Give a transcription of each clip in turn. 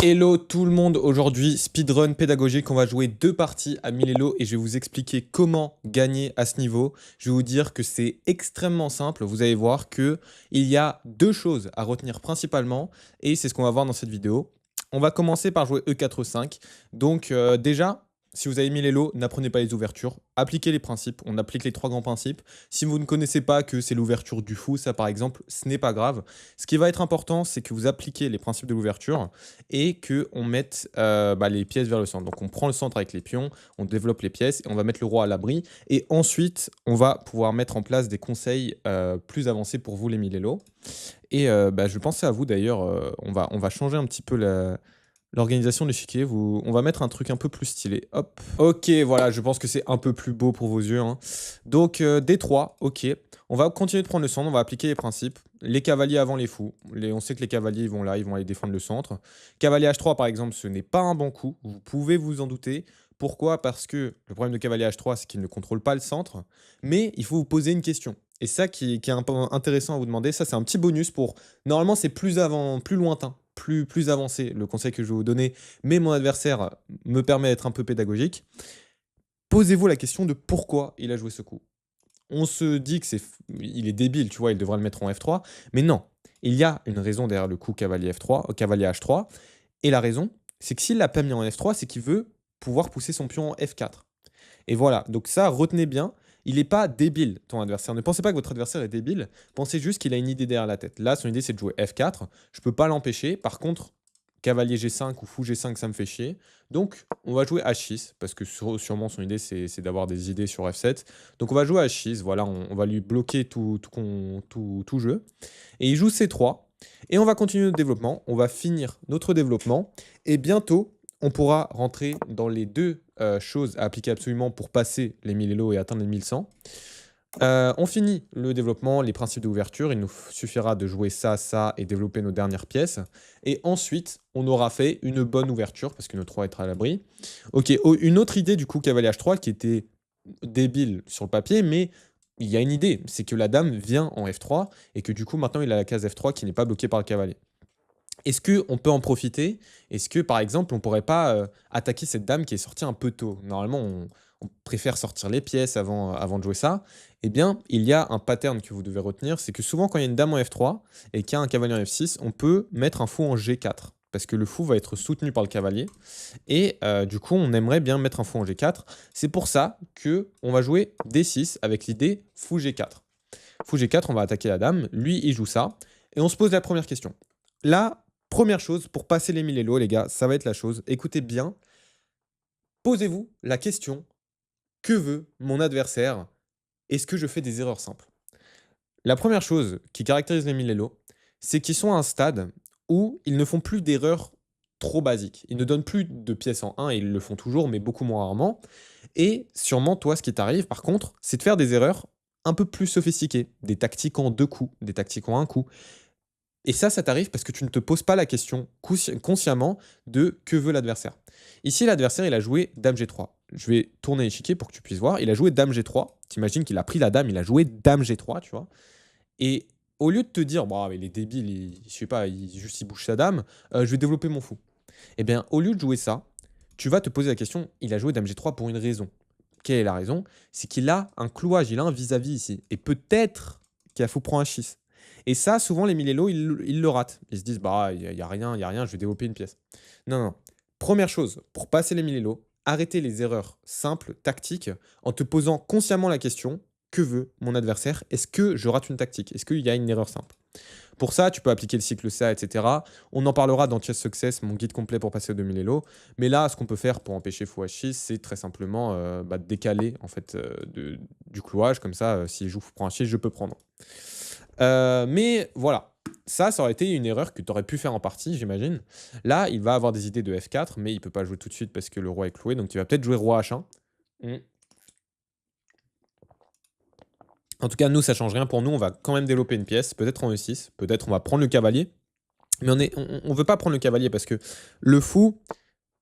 Hello tout le monde, aujourd'hui speedrun pédagogique, on va jouer 2 parties à 1000 Elo et je vais vous expliquer comment gagner à ce niveau. Je vais vous dire que c'est extrêmement simple, vous allez voir qu'il y a 2 choses à retenir principalement et c'est ce qu'on va voir dans cette vidéo. On va commencer par jouer E4-5, donc déjà, si vous avez 1000 Elo, n'apprenez pas les ouvertures, appliquez les principes, on applique les 3 grands principes. Si vous ne connaissez pas que c'est l'ouverture du fou, ça par exemple, ce n'est pas grave. Ce qui va être important, c'est que vous appliquez les principes de l'ouverture et qu'on mette les pièces vers le centre. Donc on prend le centre avec les pions, on développe les pièces et on va mettre le roi à l'abri. Et ensuite, on va pouvoir mettre en place des conseils plus avancés pour vous les Milélo. Et je pensais à vous d'ailleurs, on va changer un petit peu l'organisation de l'échiquier. On va mettre un truc un peu plus stylé. Hop. Ok, voilà, je pense que c'est un peu plus beau pour vos yeux, hein. Donc D3, ok. On va continuer de prendre le centre, on va appliquer les principes. Les cavaliers avant les fous. On sait que les cavaliers ils vont là, ils vont aller défendre le centre. Cavalier H3 par exemple, ce n'est pas un bon coup. Vous pouvez vous en douter. Pourquoi? Parce que le problème de cavalier H3, c'est qu'il ne contrôle pas le centre. Mais il faut vous poser une question. Et ça qui est un peu intéressant à vous demander, ça c'est un petit bonus pour... Normalement c'est plus lointain, plus avancé le conseil que je vais vous donner. Mais mon adversaire me permet d'être un peu pédagogique. Posez-vous la question de pourquoi il a joué ce coup. On se dit que il est débile, tu vois, il devrait le mettre en F3. Mais non, il y a une raison derrière le coup cavalier F3, cavalier H3. Et la raison, c'est que s'il l'a pas mis en F3, c'est qu'il veut pouvoir pousser son pion en F4. Et voilà, donc ça, retenez bien, il n'est pas débile, ton adversaire. Ne pensez pas que votre adversaire est débile, pensez juste qu'il a une idée derrière la tête. Là, son idée, c'est de jouer F4. Je ne peux pas l'empêcher. Par contre, cavalier G5 ou fou G5, ça me fait chier. Donc, on va jouer H6, parce que sûrement son idée, c'est d'avoir des idées sur F7. Donc, on va jouer H6, voilà, on va lui bloquer tout jeu. Et il joue C3, et on va continuer notre développement, on va finir notre développement, et bientôt, on pourra rentrer dans les deux choses à appliquer absolument pour passer les 1000 Elo et atteindre les 1100. On finit le développement, les principes d'ouverture. Il nous suffira de jouer ça, ça et développer nos dernières pièces. Et ensuite, on aura fait une bonne ouverture parce que notre 3 être à l'abri. Ok, une autre idée du coup cavalier H3 qui était débile sur le papier, mais il y a une idée, c'est que la dame vient en F3 et que du coup maintenant il a la case F3 qui n'est pas bloquée par le cavalier. Est-ce qu'on peut en profiter? Est-ce que, par exemple, on pourrait pas attaquer cette dame qui est sortie un peu tôt? Normalement, on préfère sortir les pièces avant de jouer ça. Eh bien, il y a un pattern que vous devez retenir, c'est que souvent, quand il y a une dame en F3 et qu'il y a un cavalier en F6, on peut mettre un fou en G4, parce que le fou va être soutenu par le cavalier. Et du coup, on aimerait bien mettre un fou en G4. C'est pour ça qu'on va jouer D6 avec l'idée fou G4. Fou G4, on va attaquer la dame. Lui, il joue ça. Et on se pose la première question. Là, première chose, pour passer les 1000 Elo, les gars, ça va être la chose. Écoutez bien. Posez-vous la question, que veut mon adversaire? Est-ce que je fais des erreurs simples? La première chose qui caractérise les 1000 Elo, c'est qu'ils sont à un stade où ils ne font plus d'erreurs trop basiques. Ils ne donnent plus de pièces en 1, et ils le font toujours, mais beaucoup moins rarement. Et sûrement, toi, ce qui t'arrive, par contre, c'est de faire des erreurs un peu plus sophistiquées. Des tactiques en 2 coups, des tactiques en 1 coup. Et ça t'arrive parce que tu ne te poses pas la question consciemment de que veut l'adversaire. Ici, l'adversaire, il a joué Dame G3. Je vais tourner l'échiquier pour que tu puisses voir. Il a joué Dame G3. T'imagines qu'il a pris la dame, il a joué Dame G3, tu vois. Et au lieu de te dire, bah, il est débile, je sais pas, il bouge sa dame, je vais développer mon fou. Eh bien, au lieu de jouer ça, tu vas te poser la question, il a joué Dame G3 pour une raison. Quelle est la raison? C'est qu'il a un clouage, il a un vis-à-vis ici. Et peut-être qu'il a fou prend un 6. Et ça, souvent, les Milélo, ils le ratent. Ils se disent, bah, il n'y a rien, je vais développer une pièce. Non, non. Première chose, pour passer les Milélo, arrêtez les erreurs simples, tactiques, en te posant consciemment la question, que veut mon adversaire? Est-ce que je rate une tactique? Est-ce qu'il y a une erreur simple? Pour ça, tu peux appliquer le cycle SA, etc. On en parlera dans Chess Success, mon guide complet pour passer aux 2000 Elo. Mais là, ce qu'on peut faire pour empêcher fou H6, c'est très simplement décaler en fait, du clouage. Comme ça, si je prends H6, je peux prendre. Mais voilà, ça aurait été une erreur que tu aurais pu faire en partie, j'imagine. Là, il va avoir des idées de F4, mais il peut pas jouer tout de suite parce que le roi est cloué. Donc, tu vas peut-être jouer roi H1. En tout cas, nous, ça change rien pour nous. On va quand même développer une pièce, peut-être en E6. Peut-être on va prendre le cavalier. Mais on veut pas prendre le cavalier parce que le fou,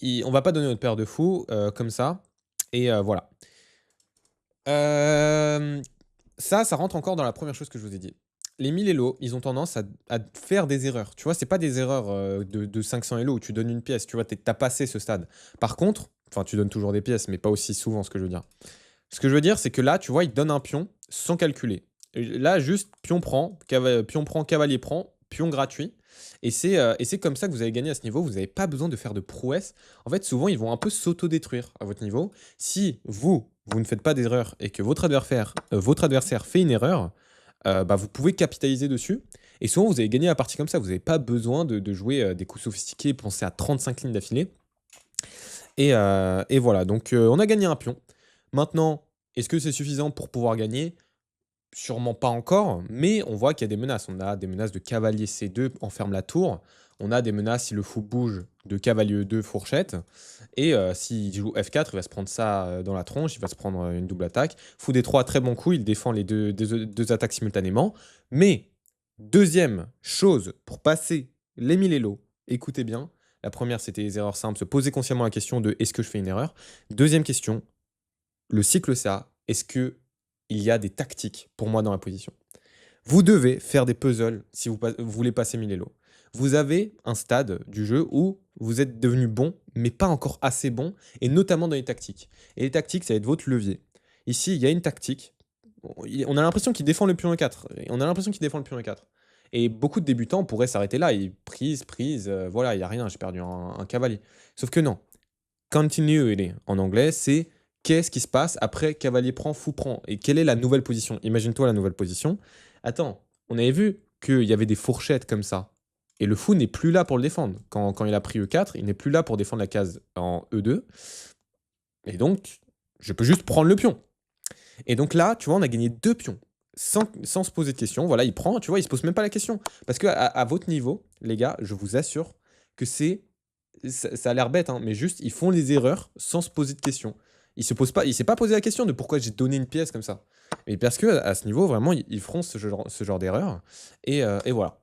on va pas donner notre paire de fous comme ça. Et voilà. Ça rentre encore dans la première chose que je vous ai dit. les 1000 Elo, ils ont tendance à faire des erreurs. Tu vois, c'est pas des erreurs de 500 Elo où tu donnes une pièce. Tu vois, t'as passé ce stade. Par contre, enfin, tu donnes toujours des pièces, mais pas aussi souvent, ce que je veux dire. Ce que je veux dire, c'est que là, tu vois, il te donne un pion sans calculer. Et là, juste pion prend, cavalier prend, pion gratuit. Et c'est comme ça que vous allez gagner à ce niveau. Vous n'avez pas besoin de faire de prouesse. En fait, souvent, ils vont un peu s'auto-détruire à votre niveau. Si vous ne faites pas d'erreur et que votre adversaire fait une erreur, bah, vous pouvez capitaliser dessus. Et souvent, vous allez gagner la partie comme ça. Vous n'avez pas besoin de jouer des coups sophistiqués, penser à 35 lignes d'affilée. Et voilà, donc on a gagné un pion. Maintenant, est-ce que c'est suffisant pour pouvoir gagner? Sûrement pas encore, mais on voit qu'il y a des menaces. On a des menaces de cavalier C2, enferme la tour. On a des menaces si le fou bouge de cavalier E2, fourchette. Et s'il joue F4, il va se prendre ça dans la tronche, il va se prendre une double attaque. Fou D3, très bon coup, il défend les deux attaques simultanément. Mais, deuxième chose, pour passer les 1000 Elo, écoutez bien. La première, c'était les erreurs simples, se poser consciemment la question de est-ce que je fais une erreur? Deuxième question, le cycle CA, est-ce que il y a des tactiques pour moi dans la position? Vous devez faire des puzzles si vous voulez passer 1000 Elo. Vous avez un stade du jeu où vous êtes devenu bon, mais pas encore assez bon, et notamment dans les tactiques. Et les tactiques, ça va être votre levier. Ici, il y a une tactique. On a l'impression qu'il défend le pion E4. Et on a l'impression qu'il défend le pion E4. Et beaucoup de débutants pourraient s'arrêter là. Et prise, voilà, il n'y a rien, j'ai perdu un cavalier. Sauf que non. Continuity en anglais, c'est qu'est-ce qui se passe après cavalier prend, fou prend. Et quelle est la nouvelle position? Imagine-toi la nouvelle position. Attends, on avait vu qu'il y avait des fourchettes comme ça. Et le fou n'est plus là pour le défendre. Quand il a pris E4, il n'est plus là pour défendre la case en E2. Et donc, je peux juste prendre le pion. Et donc là, tu vois, on a gagné 2 pions. Sans se poser de questions. Voilà, il prend, tu vois, il se pose même pas la question. Parce que à votre niveau, les gars, je vous assure que ça a l'air bête, hein, mais juste, ils font les erreurs sans se poser de questions. Il s'est pas posé la question de pourquoi j'ai donné une pièce comme ça. Et parce que à ce niveau, vraiment, ils feront ce genre d'erreur. Et voilà.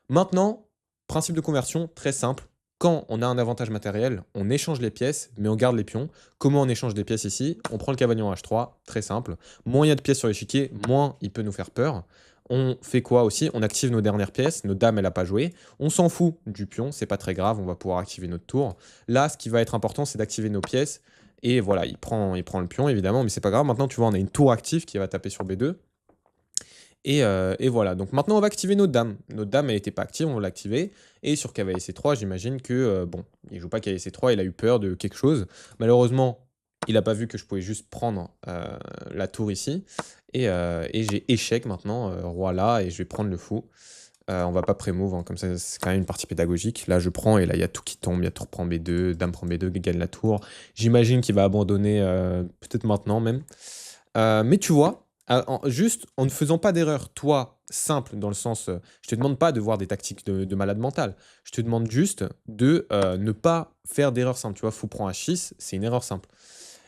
Maintenant, principe de conversion, très simple. Quand on a un avantage matériel, on échange les pièces, mais on garde les pions. Comment on échange des pièces ici? On prend le cavalier en H3, très simple. Moins il y a de pièces sur l'échiquier, moins il peut nous faire peur. On fait quoi aussi? On active nos dernières pièces, nos dames, elle n'a pas joué. On s'en fout du pion, c'est pas très grave, on va pouvoir activer notre tour. Là, ce qui va être important, c'est d'activer nos pièces. Et voilà, il prend le pion, évidemment, mais c'est pas grave. Maintenant, tu vois, on a une tour active qui va taper sur B2. Et voilà, donc maintenant on va activer notre dame. Notre dame, elle n'était pas active, on va l'activer. Et sur cavalier C3, j'imagine que, bon, il joue pas cavalier C3, il a eu peur de quelque chose. Malheureusement, il n'a pas vu que je pouvais juste prendre la tour ici. Et j'ai échec maintenant, roi là, et je vais prendre le fou. On va pas pré-move, hein, comme ça c'est quand même une partie pédagogique. Là je prends, et là il y a tout qui tombe, il y a tour prend B2, dame prend B2, gagne la tour. J'imagine qu'il va abandonner peut-être maintenant même. Mais tu vois, juste en ne faisant pas d'erreur, toi, simple, dans le sens, je te demande pas de voir des tactiques de malade mental. Je te demande juste de ne pas faire d'erreur simple. Tu vois, fou prend H6, c'est une erreur simple.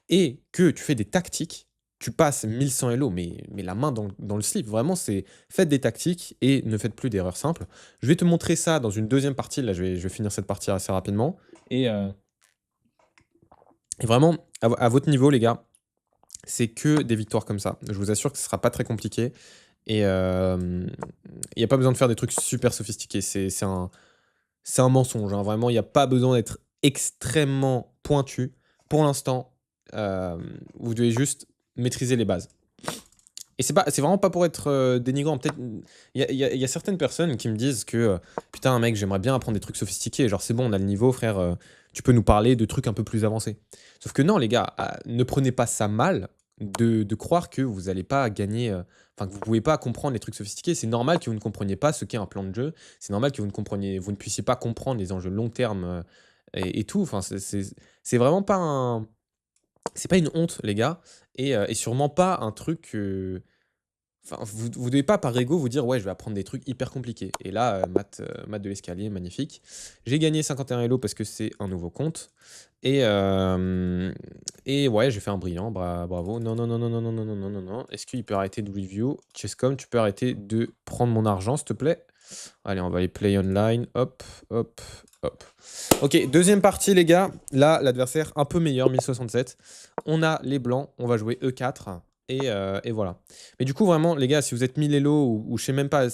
Et que tu fais des tactiques, tu passes 1100 Elo, mais la main dans le slip. Vraiment, c'est faites des tactiques et ne faites plus d'erreurs simples. Je vais te montrer ça dans une deuxième partie. Là, je vais finir cette partie assez rapidement. Et vraiment, à votre niveau, les gars, c'est que des victoires comme ça. Je vous assure que ce sera pas très compliqué. Et il n'y a pas besoin de faire des trucs super sophistiqués. C'est un mensonge, hein. Vraiment, il n'y a pas besoin d'être extrêmement pointu. Pour l'instant, vous devez juste maîtriser les bases. Et c'est vraiment pas pour être dénigrant. Peut-être, il y a certaines personnes qui me disent que putain, mec, j'aimerais bien apprendre des trucs sophistiqués. Genre, c'est bon, on a le niveau, frère. Tu peux nous parler de trucs un peu plus avancés. Sauf que non, les gars, ne prenez pas ça mal de croire que vous n'allez pas gagner. Enfin, que vous pouvez pas comprendre les trucs sophistiqués. C'est normal que vous ne compreniez pas ce qu'est un plan de jeu. C'est normal que vous ne puissiez pas comprendre les enjeux long terme et tout. Enfin, c'est vraiment pas un. C'est pas une honte, les gars, et sûrement pas un truc. Enfin, vous devez pas par ego vous dire ouais, je vais apprendre des trucs hyper compliqués. Et là, maths de l'escalier, magnifique. J'ai gagné 51 Elo parce que c'est un nouveau compte. Et ouais, j'ai fait un brillant, bravo. Non, non, non, non, non, non, non, non, non, non, non. Est-ce qu'il peut arrêter de review? Chesscom, tu peux arrêter de prendre mon argent, s'il te plaît? Allez, on va aller play online. Hop, hop, hop. Ok, deuxième partie, les gars. Là, l'adversaire un peu meilleur, 1067. On a les blancs, on va jouer E4. Et voilà. Mais du coup, vraiment, les gars, si vous êtes 1000 Elo ou je sais même pas,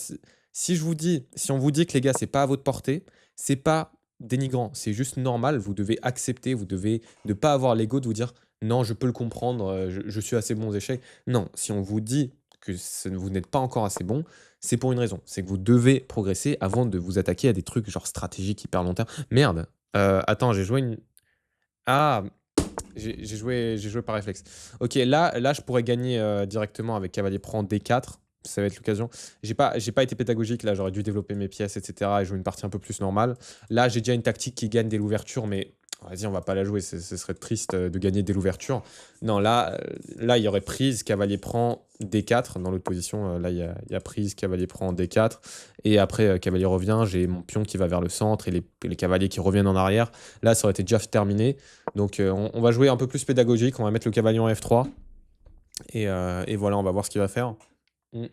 si on vous dit que les gars, c'est pas à votre portée, c'est pas dénigrant, c'est juste normal. Vous devez accepter, vous devez ne pas avoir l'ego de vous dire non, je peux le comprendre, je suis assez bon aux échecs. Non, si on vous dit que vous n'êtes pas encore assez bon, c'est pour une raison. C'est que vous devez progresser avant de vous attaquer à des trucs genre stratégiques hyper long terme. Merde, attends, j'ai joué une. Ah, j'ai joué par réflexe. OK, là, je pourrais gagner, directement avec cavalier prend D4. Ça va être l'occasion. J'ai pas été pédagogique, là, j'aurais dû développer mes pièces et cetera et jouer une partie un peu plus normale. Là, j'ai déjà une tactique qui gagne dès l'ouverture, mais vas-y, on va pas la jouer, ce serait triste, de gagner dès l'ouverture. Non, là, il y aurait prise, cavalier prend D4 dans l'autre position, là, il y a prise, cavalier prend D4 et après, cavalier revient, j'ai mon pion qui va vers le centre et les cavaliers qui reviennent en arrière. Là, ça aurait été déjà terminé. Donc on va jouer un peu plus pédagogique, on va mettre le cavalier en F3 et voilà, on va voir ce qu'il va faire. Mm.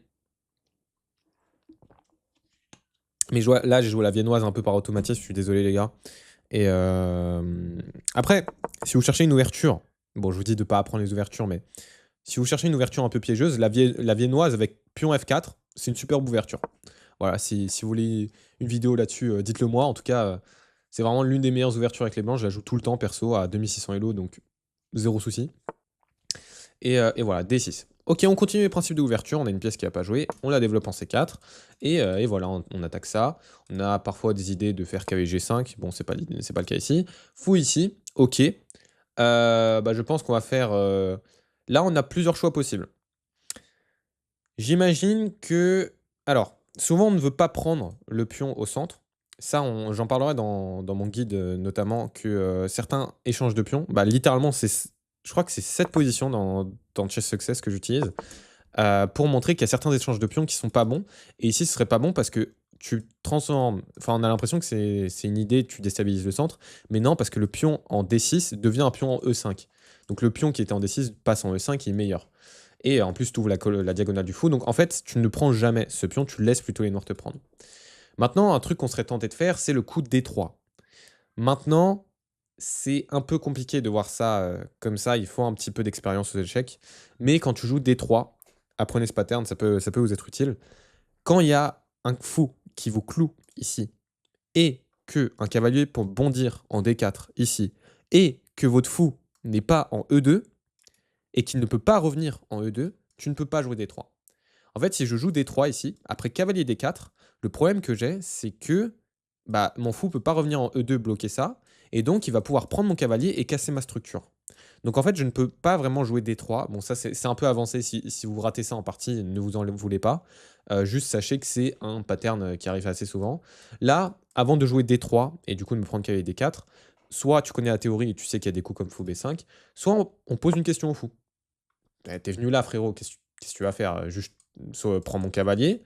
Mais là, j'ai joué la viennoise un peu par automatisme, je suis désolé les gars. Et après, si vous cherchez une ouverture, bon, je vous dis de ne pas apprendre les ouvertures, mais si vous cherchez une ouverture un peu piégeuse, la viennoise avec pion F4, c'est une superbe ouverture. Voilà, si vous voulez une vidéo là-dessus, dites-le moi. En tout cas, c'est vraiment l'une des meilleures ouvertures avec les blancs. Je la joue tout le temps perso à 2600 Elo, donc zéro souci. Et voilà, D6. Ok, on continue les principes d'ouverture. On a une pièce qui n'a pas joué. On la développe en C4. Et voilà, on attaque ça. On a parfois des idées de faire cavalier G5. Bon, c'est pas le cas ici. Fou ici. Ok. Je pense qu'on va faire... Là, on a plusieurs choix possibles. J'imagine que... Alors, souvent, on ne veut pas prendre le pion au centre. Ça, j'en parlerai dans mon guide, notamment, que certains échanges de pions, littéralement, je crois que c'est cette position dans Chess Success que j'utilise, pour montrer qu'il y a certains échanges de pions qui sont pas bons. Et ici, ce serait pas bon parce que tu transformes... Enfin, on a l'impression que c'est une idée, tu déstabilises le centre. Mais non, parce que le pion en D6 devient un pion en E5. Donc le pion qui était en D6 passe en E5, qui est meilleur. Et en plus, tu ouvres la diagonale du fou. Donc en fait, tu ne prends jamais ce pion, tu laisses plutôt les noirs te prendre. Maintenant, un truc qu'on serait tenté de faire, c'est le coup de D3. Maintenant, c'est un peu compliqué de voir ça comme ça. Il faut un petit peu d'expérience aux échecs. Mais quand tu joues D3, apprenez ce pattern, ça peut vous être utile. Quand il y a un fou qui vous cloue ici, et que un cavalier pour bondir en D4 ici, et que votre fou n'est pas en E2, et qu'il ne peut pas revenir en E2, tu ne peux pas jouer D3. En fait, si je joue D3 ici, après cavalier D4, le problème que j'ai, c'est que mon fou ne peut pas revenir en E2 bloquer ça, et donc il va pouvoir prendre mon cavalier et casser ma structure. Donc en fait, je ne peux pas vraiment jouer D3. Bon, ça c'est un peu avancé, si vous ratez ça en partie, ne vous en voulez pas. Juste sachez que c'est un pattern qui arrive assez souvent. Là, avant de jouer D3, et du coup de me prendre cavalier D4, soit tu connais la théorie et tu sais qu'il y a des coups comme fou B5, soit on pose une question au fou. T'es venu là, frérot, qu'est-ce que tu vas faire? Juste, soit prends mon cavalier,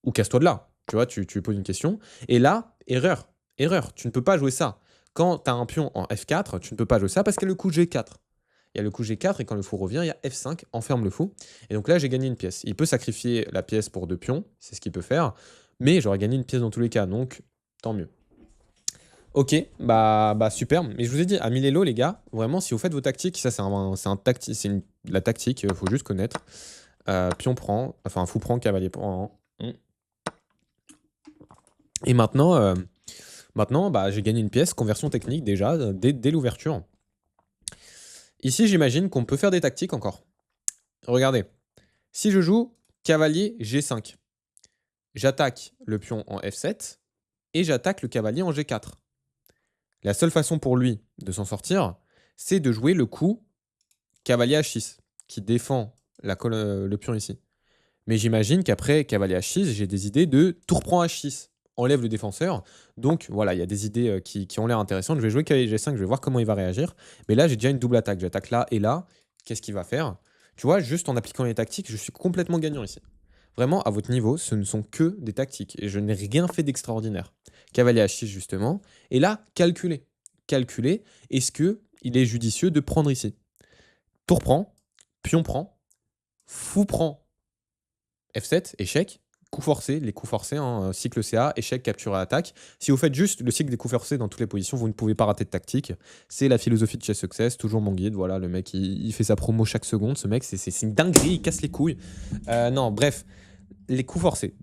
ou casse-toi de là. Tu vois, tu lui poses une question. Et là, erreur. Erreur, tu ne peux pas jouer ça. Quand tu as un pion en F4, tu ne peux pas jouer ça parce qu'il y a le coup G4. Il y a le coup G4 et quand le fou revient, il y a F5, enferme le fou. Et donc là, j'ai gagné une pièce. Il peut sacrifier la pièce pour 2 pions, c'est ce qu'il peut faire. Mais j'aurais gagné une pièce dans tous les cas, donc tant mieux. Ok, super. Mais je vous ai dit, à 1000 Elo, les gars, vraiment, si vous faites vos tactiques, ça c'est la tactique, il faut juste connaître. Pion prend, enfin fou prend, cavalier prend. Et maintenant, j'ai gagné une pièce, conversion technique déjà, dès l'ouverture. Ici, j'imagine qu'on peut faire des tactiques encore. Regardez, si je joue cavalier G5, j'attaque le pion en F7 et j'attaque le cavalier en G4. La seule façon pour lui de s'en sortir, c'est de jouer le coup cavalier H6, qui défend le pion ici. Mais j'imagine qu'après cavalier H6, j'ai des idées de tour prend H6, enlève le défenseur. Donc voilà, il y a des idées qui ont l'air intéressantes. Je vais jouer cavalier G5, je vais voir comment il va réagir. Mais là, j'ai déjà une double attaque. J'attaque là et là. Qu'est-ce qu'il va faire? Tu vois, juste en appliquant les tactiques, je suis complètement gagnant ici. Vraiment, à votre niveau, ce ne sont que des tactiques. Et je n'ai rien fait d'extraordinaire. Cavalier H6, justement. Et là, calculer. Calculer, est-ce qu'il est judicieux de prendre ici? Tour prend, pion prend, fou prend, F7, échec, coups forcés, les coups forcés, hein, cycle CA, échec, capture et attaque. Si vous faites juste le cycle des coups forcés dans toutes les positions, vous ne pouvez pas rater de tactique. C'est la philosophie de Chess Success, toujours mon guide. Voilà, le mec, il fait sa promo chaque seconde. Ce mec, c'est une dinguerie, il casse les couilles. Non, bref, les coups forcés.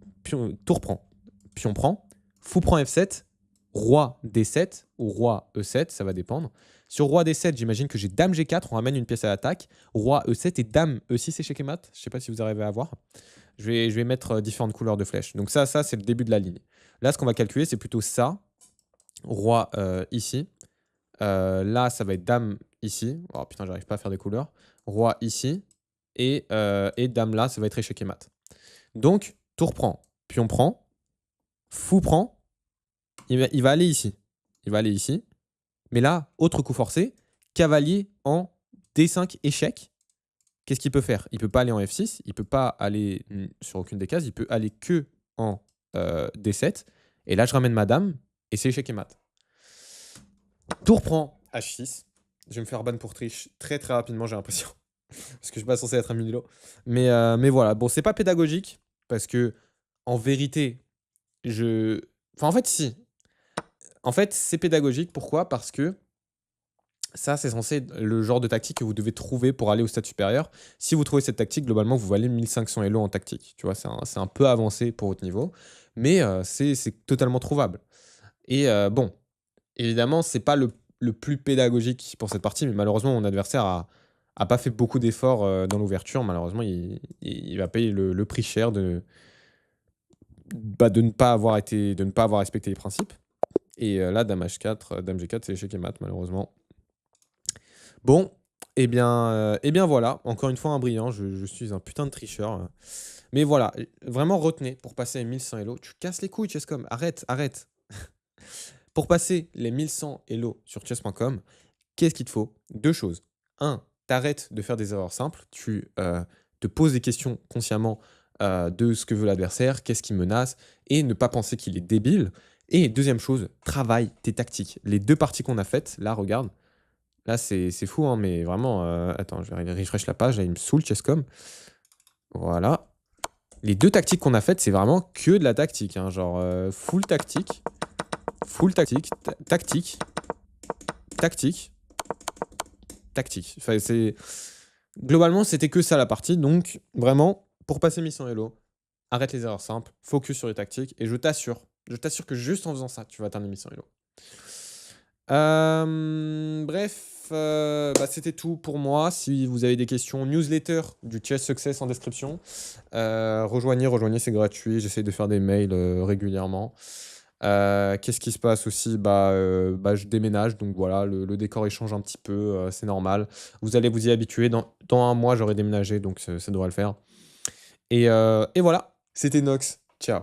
Tour prend, pion prend, fou prend F7, roi D7 ou roi E7, ça va dépendre. Sur roi D7, j'imagine que j'ai dame G4, on ramène une pièce à l'attaque. Roi E7 et dame E6 échec et mat. Je sais pas si vous arrivez à voir. Je vais mettre différentes couleurs de flèches. Donc ça c'est le début de la ligne. Là, ce qu'on va calculer, c'est plutôt ça. Roi ici. Là, ça va être dame ici. Oh putain, j'arrive pas à faire des couleurs. Roi ici. Et dame là, ça va être échec et mat. Donc, tour prend, pion prend, fou prend. Il va aller ici. Il va aller ici. Mais là, autre coup forcé, cavalier en D5 échec. Qu'est-ce qu'il peut faire? Il peut pas aller en F6, il peut pas aller sur aucune des cases, il peut aller que en D7. Et là, je ramène ma dame et c'est échec et mat. Tour prend H6. Je vais me faire ban pour triche très très rapidement, j'ai l'impression. Parce que je suis pas censé être un Milo. Mais voilà, bon, c'est pas pédagogique parce que en vérité, Enfin, en fait, si. En fait, c'est pédagogique. Pourquoi? Parce que ça, c'est censé être le genre de tactique que vous devez trouver pour aller au stade supérieur. Si vous trouvez cette tactique, globalement, vous valez 1500 Elo en tactique. Tu vois, c'est un peu avancé pour votre niveau. Mais c'est totalement trouvable. Et bon, évidemment, c'est pas le plus pédagogique pour cette partie. Mais malheureusement, mon adversaire a pas fait beaucoup d'efforts dans l'ouverture. Malheureusement, il va payer le prix cher de ne pas avoir respecté les principes. Et là, dame H4, dame G4, c'est échec et mat, malheureusement. Bon, eh bien voilà, encore une fois un brillant, je suis un putain de tricheur. Mais voilà, vraiment retenez, pour passer les 1100 Elo, tu casses les couilles Chess.com, arrête. Pour passer les 1100 Elo sur chess.com, qu'est-ce qu'il te faut? Deux choses. Un, t'arrêtes de faire des erreurs simples, tu te poses des questions consciemment de ce que veut l'adversaire, qu'est-ce qui menace, et ne pas penser qu'il est débile. Et deuxième chose, travaille tes tactiques. Les deux parties qu'on a faites, là, regarde, là, c'est fou, hein, mais vraiment... attends, je vais refresh la page, là, il me saoule, Chess.com. Voilà. Les deux tactiques qu'on a faites, c'est vraiment que de la tactique. Hein, genre, full tactique, tactique, tactique. Enfin, globalement, c'était que ça, la partie. Donc, vraiment, pour passer mission Elo, arrête les erreurs simples, focus sur les tactiques, et je t'assure que juste en faisant ça, tu vas atteindre les missions Elo. Bref, bah, c'était tout pour moi. Si vous avez des questions, newsletter du Chess Success en description. Rejoignez, c'est gratuit. J'essaie de faire des mails régulièrement. Qu'est-ce qui se passe aussi? Je déménage, donc voilà, le décor il change un petit peu, c'est normal. Vous allez vous y habituer. Dans un mois, j'aurai déménagé, donc ça devrait le faire. Et voilà, c'était Nox. Ciao.